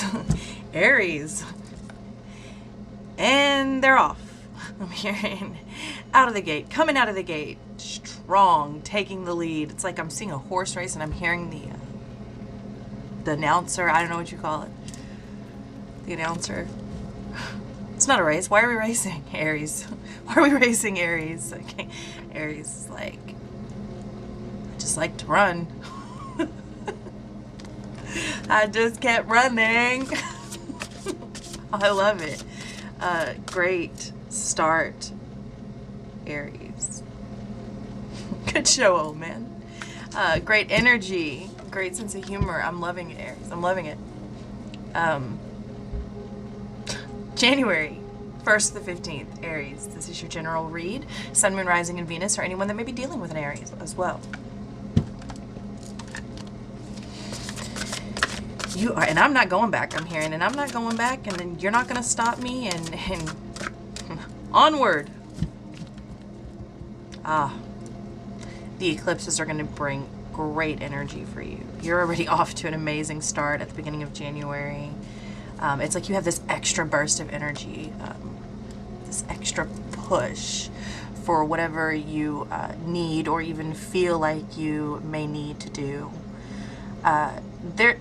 Aries. Aries. And they're off. I'm hearing out of the gate, coming out of the gate, strong, taking the lead. It's like I'm seeing a horse race and I'm hearing the announcer. I don't know what you call it. The announcer. It's not a race. Why are we racing? Aries. Why are we racing, Aries? Okay. Aries is like, I just like to run. I just kept running. I love it. Great start, Aries. Good show, old man. Great energy, great sense of humor. I'm loving it, Aries. I'm loving it. January 1st to the 15th, Aries. This is your general read. Sun, Moon, Rising, and Venus, or anyone that may be dealing with an Aries as well. You are, and I'm not going back, I'm hearing, and I'm not going back, and then you're not going to stop me, and onward. The eclipses are going to bring great energy for you. You're already off to an amazing start at the beginning of January. It's like you have this extra burst of energy, this extra push for whatever you need or even feel like you may need to do. I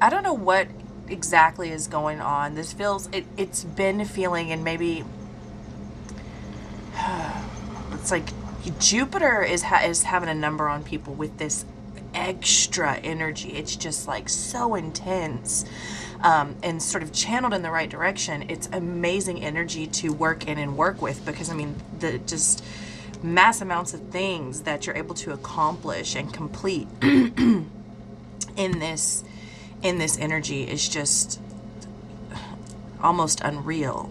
don't know what exactly is going on. This feels, it's been feeling, and maybe it's like Jupiter is having a number on people with this extra energy. It's just like so intense, and sort of channeled in the right direction. It's amazing energy to work in and work with, because I mean, the just mass amounts of things that you're able to accomplish and complete in this energy is just almost unreal.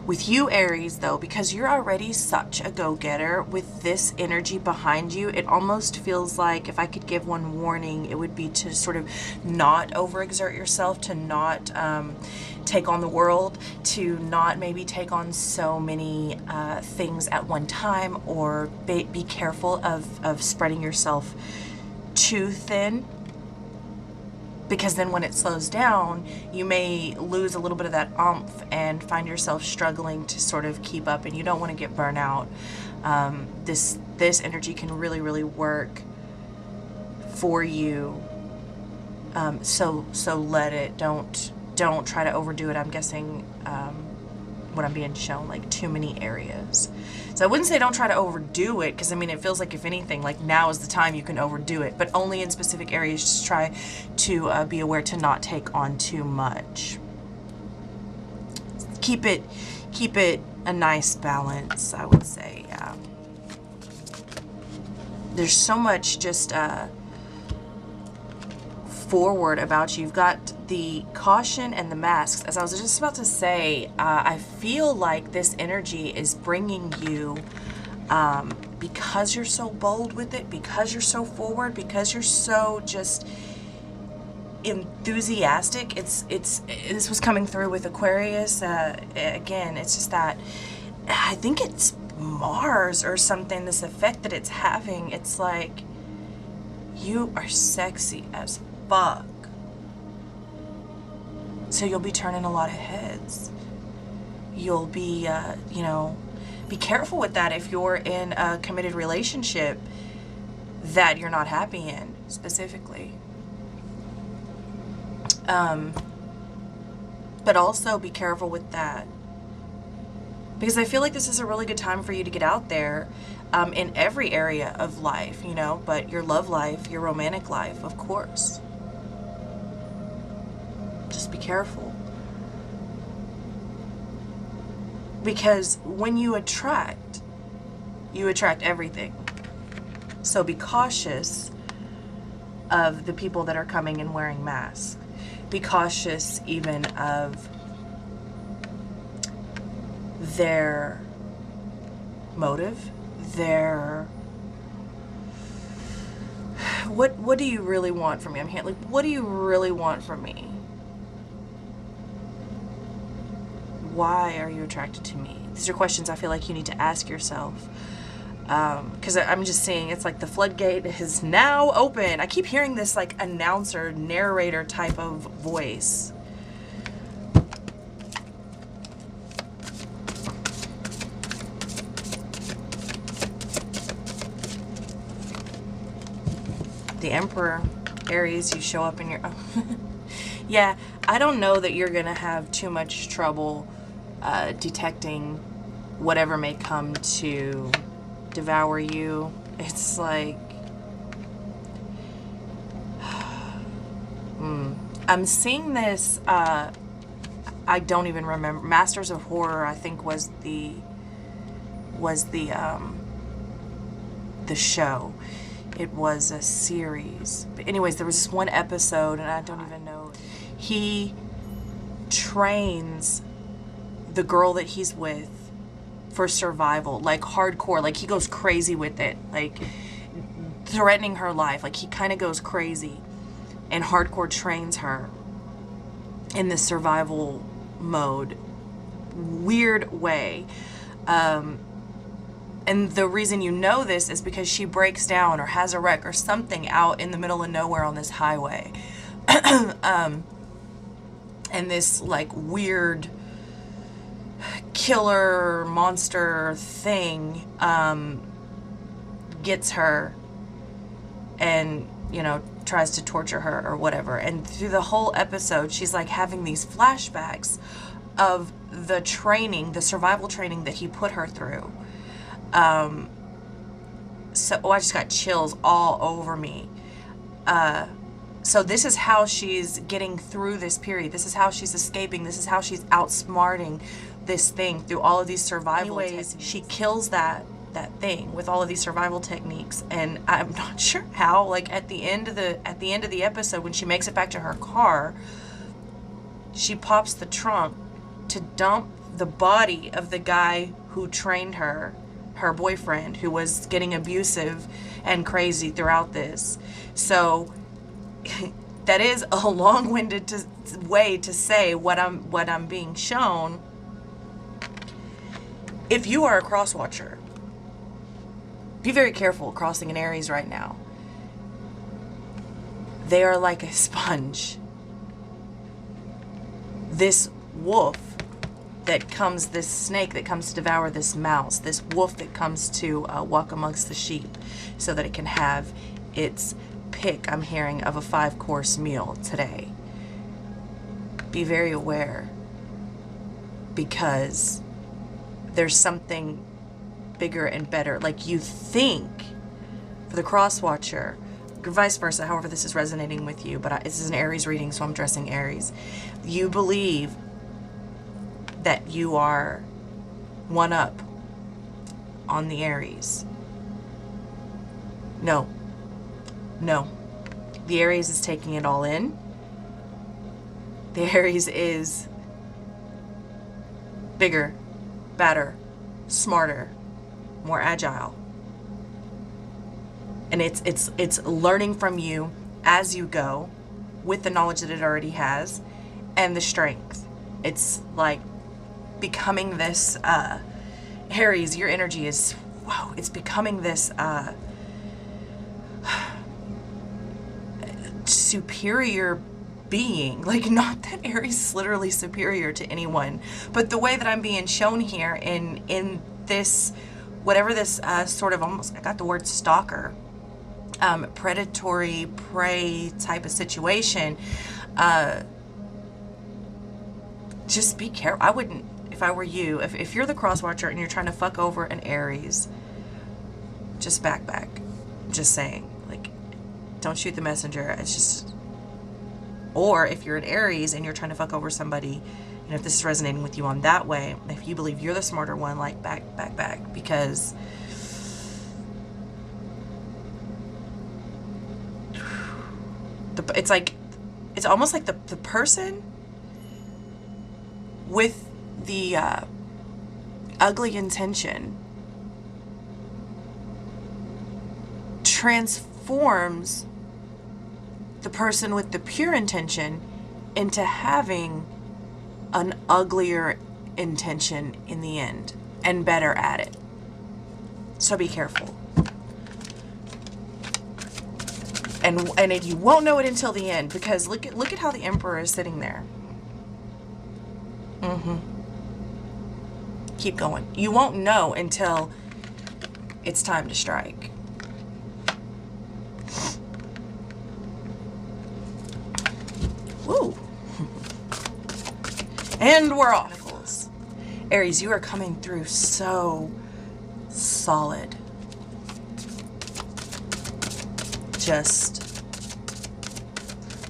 With you, Aries, though, because you're already such a go-getter, with this energy behind you, it almost feels like, if I could give one warning, it would be to sort of not overexert yourself, to not take on the world, to not maybe take on so many things at one time, or be careful of spreading yourself too thin. Because then when it slows down, you may lose a little bit of that oomph and find yourself struggling to sort of keep up, and you don't want to get burnt out. This energy can really, really work for you. So let it. Don't try to overdo it. I'm guessing what I'm being shown, like too many areas. So I wouldn't say don't try to overdo it, because I mean, it feels like, if anything, like now is the time you can overdo it, but only in specific areas. Just try to be aware to not take on too much. Keep it a nice balance, I would say. Yeah. There's so much just forward about you. You've got the caution and the masks. As I was just about to say, I feel like this energy is bringing you, because you're so bold with it, because you're so forward, because you're so just enthusiastic. This was coming through with Aquarius. Again, it's just that I think it's Mars or something, this effect that it's having. It's like you are sexy as fuck. So you'll be turning a lot of heads. You'll be, you know, be careful with that if you're in a committed relationship that you're not happy in, specifically. But also be careful with that, because I feel like this is a really good time for you to get out there in every area of life, you know, but your love life, your romantic life, of course. Just be careful. Because when you attract everything. So be cautious of the people that are coming and wearing masks. Be cautious even of their motive, their... What do you really want from me? I'm here, like, what do you really want from me? Why are you attracted to me? These are questions I feel like you need to ask yourself. because I'm just seeing it's like the floodgate is now open. I keep hearing this like announcer, narrator type of voice. The Emperor, Aries, you show up in your... Yeah, I don't know that you're gonna have too much trouble detecting whatever may come to devour you. It's like... I'm seeing this, I don't even remember. Masters of Horror, I think, was the show. It was a series. But anyways, there was this one episode, and I don't even know. He trains the girl that he's with for survival, like hardcore. Like, he goes crazy with it, like threatening her life. Like, he kind of goes crazy and hardcore trains her in this survival mode. Weird way. And the reason you know this is because she breaks down or has a wreck or something out in the middle of nowhere on this highway. And this like weird killer monster thing gets her and, you know, tries to torture her or whatever. And through the whole episode, she's like having these flashbacks of the training, the survival training that he put her through. So I just got chills all over me. So this is how she's getting through this period. This is how she's escaping. This is how she's outsmarting this thing through all of these survival techniques. She kills that thing with all of these survival techniques, and I'm not sure how. Like at the end of the episode, when she makes it back to her car, she pops the trunk to dump the body of the guy who trained her boyfriend, who was getting abusive and crazy throughout this. So that is a long-winded way to say what I'm being shown. If you are a cross watcher, be very careful crossing an Aries right now. They are like a sponge. This wolf that comes, this snake that comes to devour this mouse, this wolf that comes to walk amongst the sheep so that it can have its pick, I'm hearing, of a 5-course meal today. Be very aware, because there's something bigger and better. Like, you think, for the cross watcher, vice versa, however this is resonating with you, but this is an Aries reading, so I'm addressing Aries. You believe that you are one up on the Aries. No. The Aries is taking it all in. The Aries is bigger, better, smarter, more agile. And it's learning from you as you go, with the knowledge that it already has and the strength. It's like becoming this Aries, your energy is, wow, it's becoming this superior being. Like, not that Aries is literally superior to anyone, but the way that I'm being shown here in this, whatever this sort of, almost, I got the word stalker, predatory prey type of situation, just be careful. I wouldn't, if I were you, if you're the cross watcher and you're trying to fuck over an Aries, just back. Just saying, like, don't shoot the messenger. It's just, or if you're an Aries and you're trying to fuck over somebody, and if this is resonating with you on that way, if you believe you're the smarter one, like, back, because it's like, it's almost like the person with the ugly intention transforms the person with the pure intention into having an uglier intention in the end, and better at it. So be careful. And you won't know it until the end, because look at how the Emperor is sitting there. Keep going. You won't know until it's time to strike. Woo. And we're off. Aries, you are coming through so solid. Just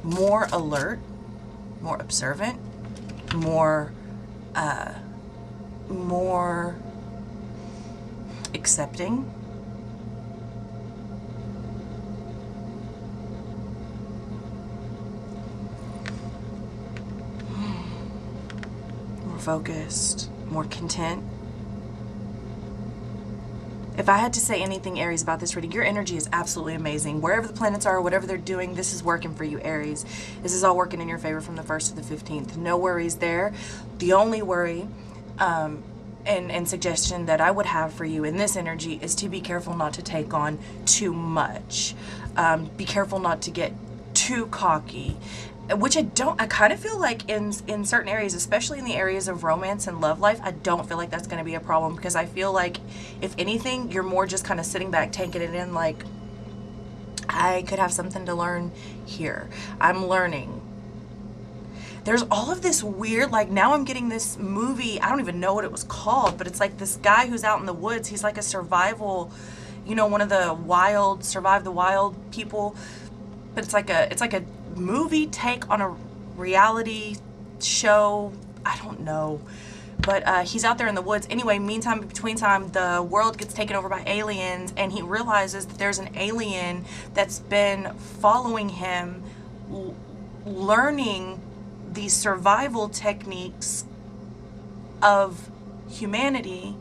more alert, more observant, more accepting. More focused, more content. If I had to say anything, Aries, about this reading, your energy is absolutely amazing. Wherever the planets are, whatever they're doing, this is working for you, Aries. This is all working in your favor from the 1st to the 15th. No worries there. The only worry and suggestion that I would have for you in this energy is to be careful not to take on too much. Be careful not to get too cocky. Which I kind of feel like in certain areas, especially in the areas of romance and love life, I don't feel like that's going to be a problem, because I feel like, if anything, you're more just kind of sitting back, taking it in, like, I could have something to learn here. I'm learning. There's all of this weird, like, now I'm getting this movie, I don't even know what it was called, but it's like this guy who's out in the woods. He's like a survival, you know, one of the wild, survive the wild people. But it's like a movie take on a reality show. I don't know, but he's out there in the woods. Anyway, meantime, between time, the world gets taken over by aliens, and he realizes that there's an alien that's been following him, learning these survival techniques of humanity.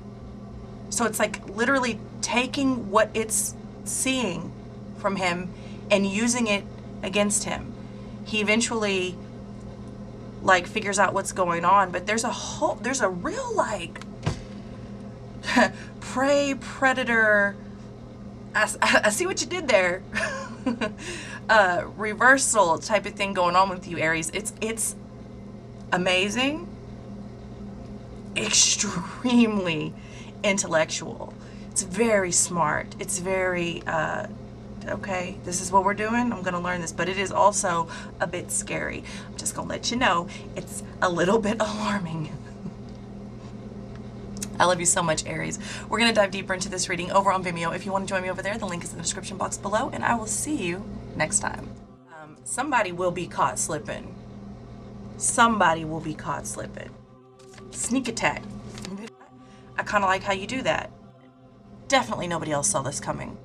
So it's like literally taking what it's seeing from him and using it against him. He eventually, like, figures out what's going on, but there's a real, like, prey, predator, I see what you did there, reversal type of thing going on with you, Aries. It's amazing, extremely intellectual. It's very smart. It's very, okay, this is what we're doing, I'm gonna learn this, but it is also a bit scary. I'm just gonna let you know, it's a little bit alarming. I love you so much, Aries. We're gonna dive deeper into this reading over on Vimeo. If you want to join me over there, the link is in the description box below, and I will see you next time. Somebody will be caught slipping. Somebody will be caught slipping. Sneak attack. I kind of like how you do that. Definitely nobody else saw this coming.